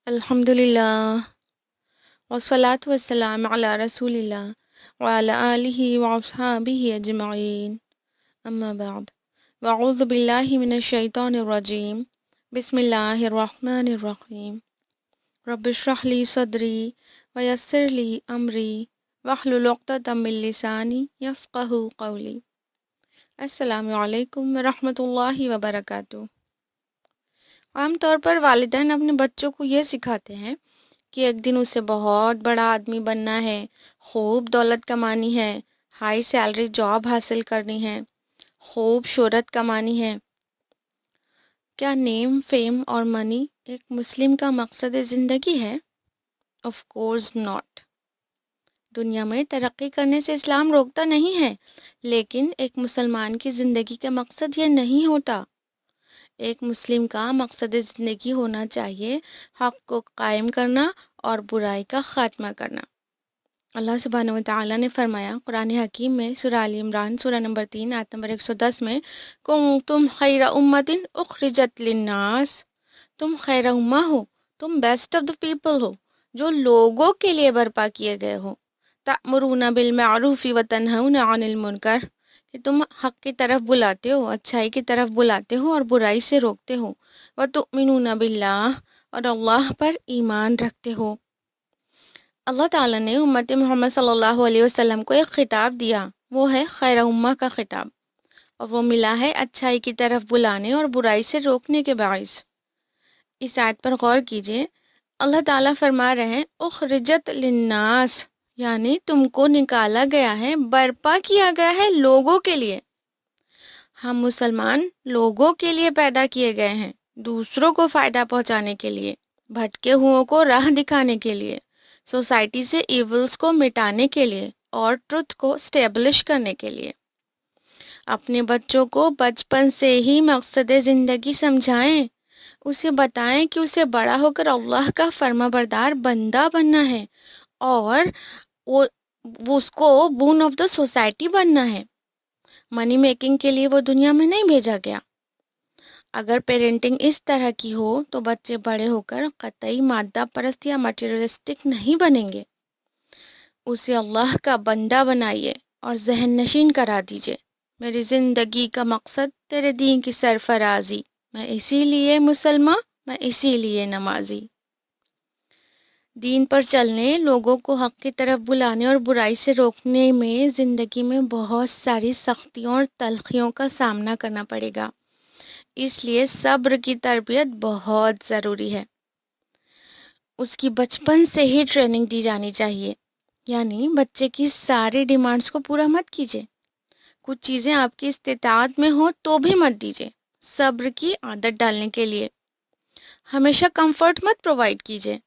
الحمد للہ والصلاة والسلام علی رسول اللہ وعلی آلہ واصحابہ اجمعین اما بعد واعوذ باللہ من الشیطان الرجیم بسم اللہ الرحمن الرحیم رب اشرح لی صدری ویسر لی امری واحلل عقدۃ من لسانی یفقہوا قولی۔ السلام علیکم ورحمۃ اللہ وبرکاتہ۔ عام طور پر والدین اپنے بچوں کو یہ سکھاتے ہیں کہ ایک دن اسے بہت بڑا آدمی بننا ہے، خوب دولت کمانی ہے، ہائی سیلری جاب حاصل کرنی ہے، خوب شہرت کمانی ہے۔ کیا نیم، فیم اور منی ایک مسلم کا مقصد زندگی ہے؟ Of course not. دنیا میں ترقی کرنے سے اسلام روکتا نہیں ہے، لیکن ایک مسلمان کی زندگی کا مقصد یہ نہیں ہوتا۔ ایک مسلم کا مقصد زندگی ہونا چاہیے حق کو قائم کرنا اور برائی کا خاتمہ کرنا۔ اللہ سبحانہ و تعالیٰ نے فرمایا قرآن حکیم میں سورہ آل عمران سورہ نمبر 3 آیت نمبر 110 میں، کنتم خیر امت اخرجت للناس، تم خیر امہ ہو، تم best of the people who جو لوگوں کے لیے برپا کیے گئے ہو۔ تأمرون بالمعروف وتنہون عن المنکر، کہ تم حق کی طرف بلاتے ہو، اچھائی کی طرف بلاتے ہو اور برائی سے روکتے ہو۔ وَتُؤْمِنُونَ بِاللَّهِ، اور اللہ پر ایمان رکھتے ہو۔ اللہ تعالیٰ نے امت محمد صلی اللہ علیہ وسلم کو ایک خطاب دیا، وہ ہے خیر امہ کا خطاب، اور وہ ملا ہے اچھائی کی طرف بلانے اور برائی سے روکنے کے باعث۔ اس آیت پر غور کیجئے، اللہ تعالیٰ فرما رہے ہیں اخرجت للناس، یعنی تم کو نکالا گیا ہے، برپا کیا گیا ہے لوگوں کے لیے۔ ہم مسلمان لوگوں کے لیے پیدا کیے گئے ہیں، دوسروں کو فائدہ پہنچانے کے لیے، بھٹکے ہوئوں کو راہ دکھانے کے لیے، سوسائٹی سے ایولز کو مٹانے کے لیے اور ٹروتھ کو اسٹیبلش کرنے کے لیے۔ اپنے بچوں کو بچپن سے ہی مقصد زندگی سمجھائیں، اسے بتائیں کہ اسے بڑا ہو کر اللہ کا فرما بردار بندہ بننا ہے اور وہ اس کو بون آف دا سوسائٹی بننا ہے۔ منی میکنگ کے لیے وہ دنیا میں نہیں بھیجا گیا۔ اگر پیرنٹنگ اس طرح کی ہو تو بچے بڑے ہو کر قطعی مادہ پرست یا مٹیریلسٹک نہیں بنیں گے۔ اسے اللہ کا بندہ بنائیے اور ذہن نشین کرا دیجیے، میری زندگی کا مقصد تیرے دین کی سرفرازی، میں اسی لیے مسلمان، میں اسی لیے نمازی۔ دین پر چلنے، لوگوں کو حق کی طرف بلانے اور برائی سے روکنے میں زندگی میں بہت ساری سختیوں اور تلخیوں کا سامنا کرنا پڑے گا، اس لیے صبر کی تربیت بہت ضروری ہے۔ اس کی بچپن سے ہی ٹریننگ دی جانی چاہیے، یعنی بچے کی ساری ڈیمانڈز کو پورا مت کیجیے، کچھ چیزیں آپ کی استطاعت میں ہوں تو بھی مت دیجیے۔ صبر کی عادت ڈالنے کے لیے ہمیشہ کمفرٹ مت پرووائڈ کیجیے،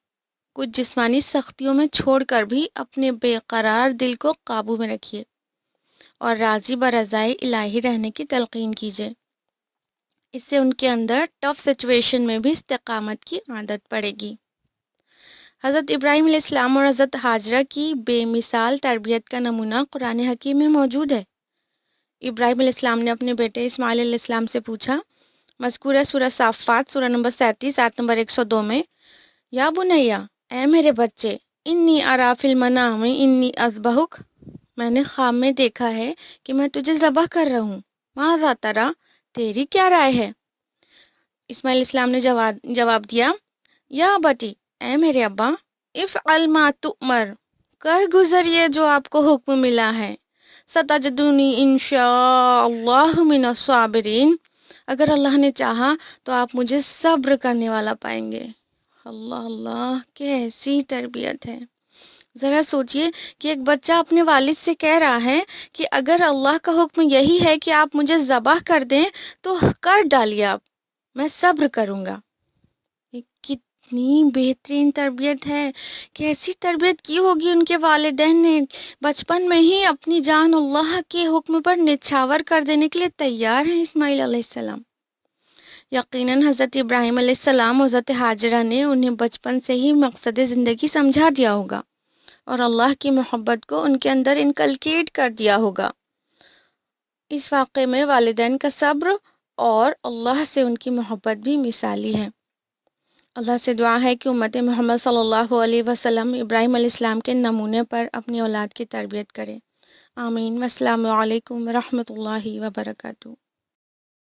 کچھ جسمانی سختیوں میں چھوڑ کر بھی اپنے بے قرار دل کو قابو میں رکھیے اور راضی برضائے الہی رہنے کی تلقین کیجیے۔ اس سے ان کے اندر ٹف سچویشن میں بھی استقامت کی عادت پڑے گی۔ حضرت ابراہیم علیہ السلام اور حضرت ہاجرہ کی بے مثال تربیت کا نمونہ قرآن حکیم میں موجود ہے۔ ابراہیم علیہ السلام نے اپنے بیٹے اسماعیل علیہ السلام سے پوچھا، مذکورہ سورہ صافات سورہ نمبر 37 آیت نمبر 102 میں، یا بنیا، اے میرے بچے، انی ارا فی المنام انی اذبحک، میں نے خواب میں دیکھا ہے کہ میں تجھے ذبح کر رہا ہوں، ماذا تری، تیری کیا رائے ہے؟ اسماعیل علیہ السلام نے جواب دیا، یا بتی، اے میرے ابا، افعل ما تؤمر، کر گزریے جو آپ کو حکم ملا ہے، ستجدنی انشاء اللہ من الصابرین، اگر اللہ نے چاہا تو آپ مجھے صبر کرنے والا پائیں گے۔ اللہ اللہ، کیسی تربیت ہے! ذرا سوچئے کہ ایک بچہ اپنے والد سے کہہ رہا ہے کہ اگر اللہ کا حکم یہی ہے کہ آپ مجھے ذبح کر دیں تو کر ڈالیے، آپ، میں صبر کروں گا۔ یہ کتنی بہترین تربیت ہے! کیسی تربیت کی ہوگی ان کے والدین نے، بچپن میں ہی اپنی جان اللہ کے حکم پر نچھاور کر دینے کے لیے تیار ہیں اسماعیل علیہ السلام۔ یقیناً حضرت ابراہیم علیہ السلام اور حضرت ہاجرہ نے انہیں بچپن سے ہی مقصد زندگی سمجھا دیا ہوگا اور اللہ کی محبت کو ان کے اندر انکلکیٹ کر دیا ہوگا۔ اس واقعے میں والدین کا صبر اور اللہ سے ان کی محبت بھی مثالی ہے۔ اللہ سے دعا ہے کہ امت محمد صلی اللہ علیہ وسلم ابراہیم علیہ السلام کے نمونے پر اپنی اولاد کی تربیت کرے۔ آمین۔ السلام علیکم ورحمۃ اللہ وبرکاتہ۔